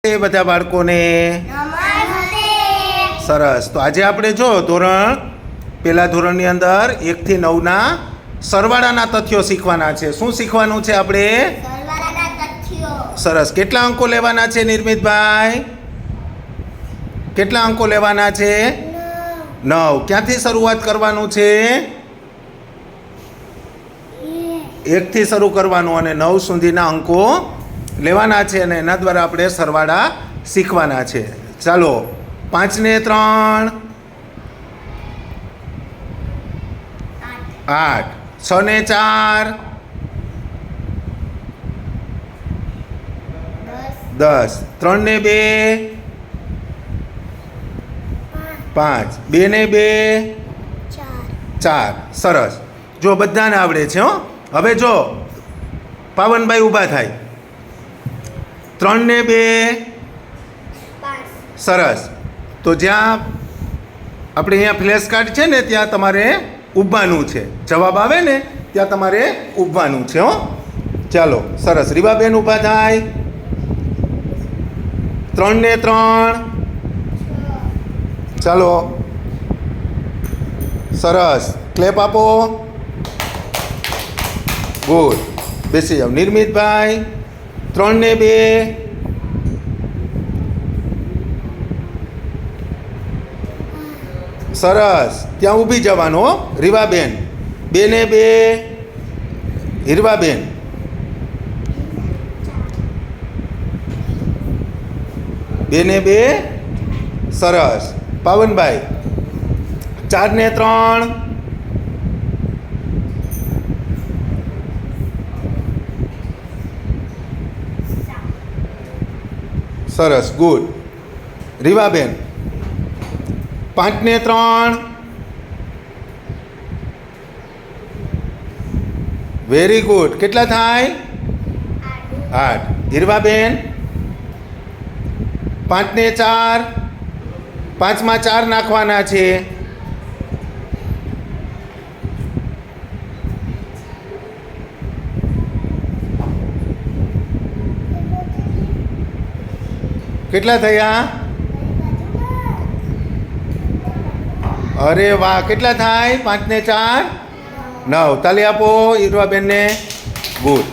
બધા બાળકોને સરસ. તો આજે આપણે જો પહેલા ધોરણની અંદર 1 થી 9 ના સરવાળાના તથ્યો શીખવાના છે. શું શીખવાનું છે આપણે? સરસ. કેટલા અંકો લેવાના છે નિર્મિતભાઈ? કેટલા અંકો લેવાના છે? 9. ક્યાંથી શરૂઆત કરવાનું છે? 1 થી શરૂ કરવાનું અને 9 સુધીના અંકો લેવાના છે અને એના દ્વારા આપણે સરવાળા શીખવાના છે. ચાલો, 5 ને 3 8, 6 ને 4 10, 3 ને 2 5, 2 ને 2 4. સરસ. જો બધાને આવડે છે. હવે જો પાવનભાઈ ઊભા થાય. 3 ને 2 સરસ. તો જ્યાં આપણે અહીંયા ફ્લેશ કાર્ડ છે ને ત્યાં તમારે ઊભવાનું છે. જવાબ આવે ને ત્યાં તમારે ઊભવાનું છે. ચાલો, સરસ. રીવાબેન ઊભા થાય. 3 ને 3 ચાલો, સરસ. ક્લેપ આપો. ગુડ. બેસી જાઓ. નિર્મિતભાઈ 3 ને 2 સરસ. ત્યાં ઊભી જવાનું. રીવાબેન 2 ને 2 હીરવાબેન 2 ને 2 સરસ. પાવનભાઈ 4 ને 3 સરસ. ગુડ. રીવાબેન 5 ને 3 વેરી ગુડ. કેટલા થાય? 8. હીરવાબેન 5 ને 4 5 માં 4 નાખવાના છે. કેટલા થયા? અરે વાહ. કેટલા થાય? 5 ને 4 9. તાલી આપો હીરવાબેનને. ગુડ.